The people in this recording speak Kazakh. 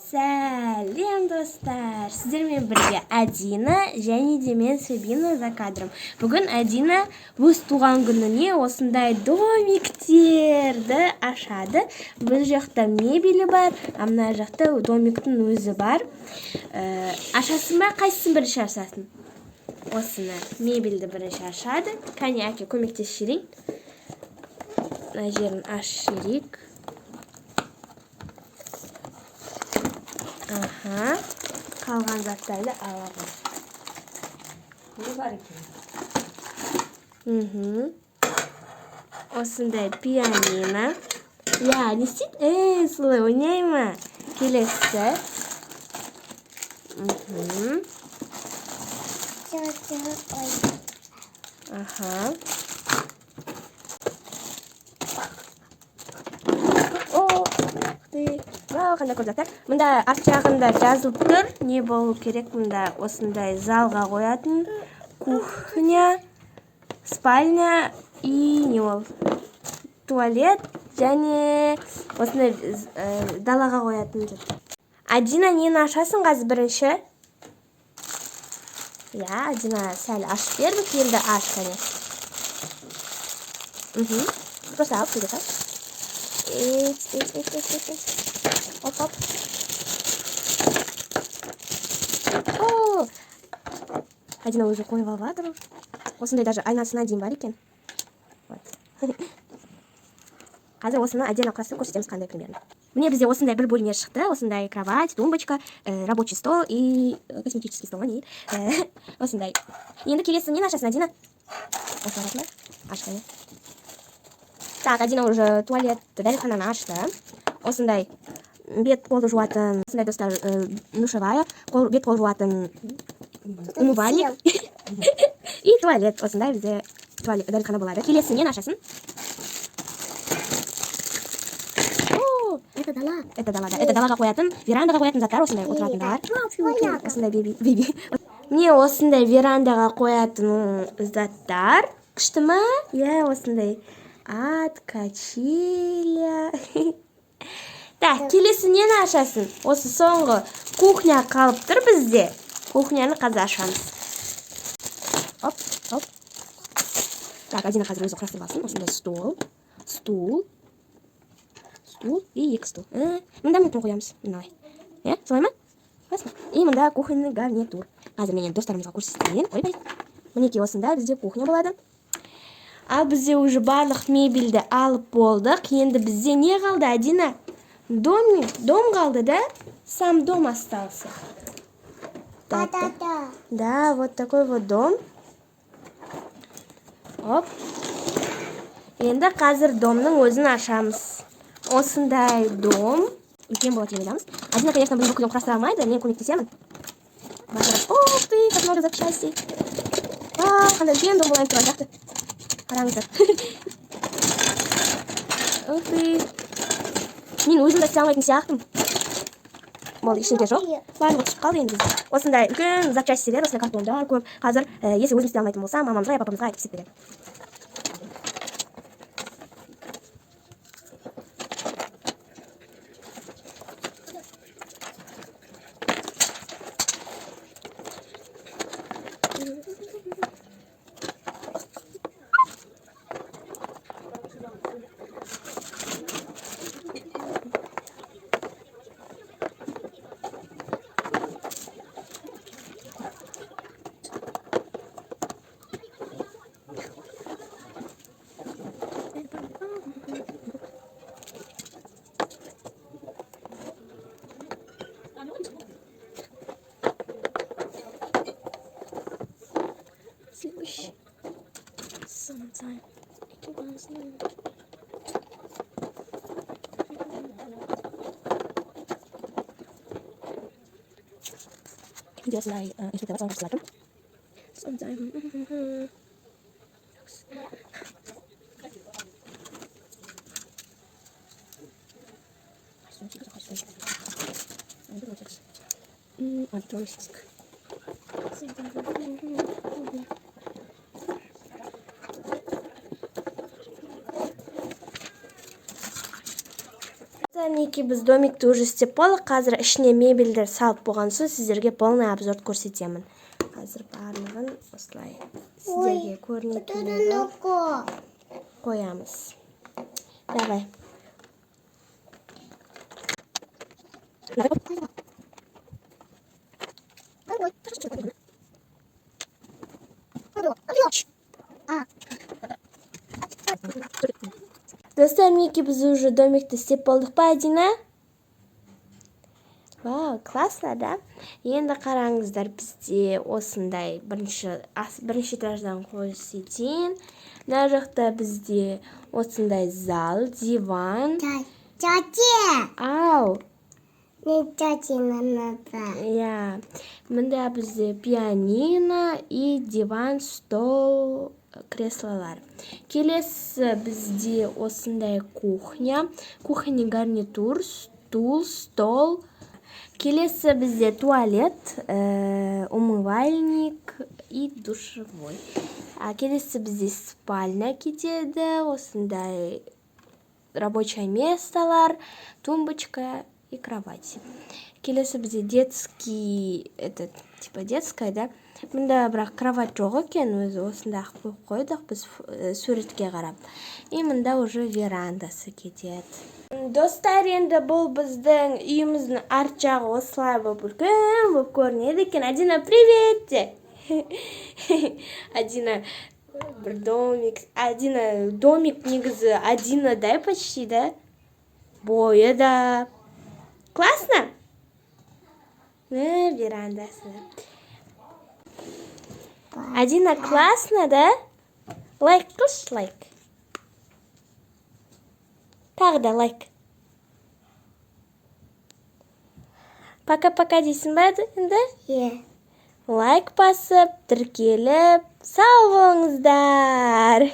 Сәлем достар, сіздермен бірге Адина және де мен Сабина за кадром. Бүгін Адина өз туған күніне осындай домиктерді ашады. Бұл жақта мебелі бар, мына жақта домиктің өзі бар. Ашасың ба, қайсысын бірінші ашасың? Осыны мебелді бірінші ашады. Кәне әке көмектес шерейін. Мына жерін аш шерейік. Аха, қалған заттарды аламыз. Не бар екен? Осындай пианино. Я, не істейді? Солай ойнай ма? Келесі. Аха. Қандай көп заттар. Мұнда арт жағында жазылып тұр. Не болу керек мұнда? Осындай залға қоятын кухня, спальня и не ол? Туалет және осындай далаға қоятын. Адина нені ашасың қазір бірінші? Я, Адина сәл ашып бердік, енді аш, кәне. Просто алып келе сал. Оп. Адина өзі қойып алып жатыр. Осындай даже айнасына дейін бар екен. Қазір осыны Адина құрастырып көрсетеміз қандай примерно. Міне бізде осындай бір бөлме шықты. Осындай кровать, тумбочка, рабочий стол и косметический стол. Осындай. Енді келесі нені ашасың, Адина? Осы арасында ашқаны. Так, Адина уже туалет, дәретхананы ашты. Осындай бет қолды жуатын, осындай достар, душевая, бет қол жуатын умывальник и туалет. Осындай бізде туалет, дәретхана болады. Келесі нені ашасың? Это дала. Это далада. Это далаға қоятын, верандаға қоятын заттар осындай отыратындар. Осындай беби. Міне осындай верандаға қоятын заттар. Күшті ма? Я осындай ат, качеля. Так, келесі нені ашасың? Осы соңғы кухня қалып тұр бізде. Кухняны қазір ашамыз. Оп. Так, Адина қазір өзі құрастырып алсын. Осындай стул и екі стул. Мұнда мүмкін қоямыз. Мыналай. Солай ма? И мұнда кухонный гарнитур. Қазір мен достарымызға көрсетейін. Ойбай. Мінекей осында бізде кухня болады. Ал бізде уже барлық мебельді алып болдық. Енді бізде не қалды, Адина? Дом қалды, да? Сам дом остался. Да, вот такой вот дом. Оп. Енді қазір домның өзін ашамыз. Осындай дом. Үлкен болады емедамыз. Адина, конечно, бұл бүкілін құрастыра алмайды. Мен көмектесемін. Ох ты, как много запчастей. Қандай үлкен дом болайын тұрған жақты. Қараңыздар. Ух ты. Мен өзім де істей алмайтын сияқтым. Бұл ішінде жоқ. Барлығы түсіп қалды енді. Осындай үлкен запчастилер, осындай картондар көп. Қазір, если өзім істей алмайтын болса, мамамызға я папамызға айтып істеп беремін. Sometime. Dia selai itu dapat sama selatan. Sometime. Мінекей біз домикті уже істеп болдық. Қазір ішіне мебельдер салып болған соң сіздерге полный обзор көрсетемін. Қазір барлығын осылай сіздерге көрінетіндей қоямыз. Давай. Достар, мінекей біз уже домикті істеп болдық па, Адина? Вау, классно, да? Енді қараңыздар, бізде осындай бірінші этаждан көрсетейін. Мына жақта бізде осындай зал, диван. Тете! Ау! Не тетина надо. Иә. Мында бізде пианино и диван, стол, креслолар. Келесі бізде осындай кухня. Кухня гарнитур, стул, стол. Келесі бізде туалет, умывальник и душевой. Келесі бізде спальня кетеді. Осындай рабочее местолар, тумбочка и кровать. Келесі бізде детский, типа детская, да? Мында бірақ кровать жоқ екен, өзі осында қойып қойдық біз суретке қарап. И мында уже верандасы кетеді. Достар, енді бұл біздің үйіміздің арт жағы осылай болып үлкен болып көрінеді екен. Адина, привет де! Адина бір домик. Адина домик негізі Адинадай почти, да? Бойы да. Классно? Верандасы. Адина, классно, да? Лайк қылшы, лайк. Тағы да лайк. Пока-пока дейсің ба енді? Е. Лайк басып, тіркеліп, сау болыңыздар.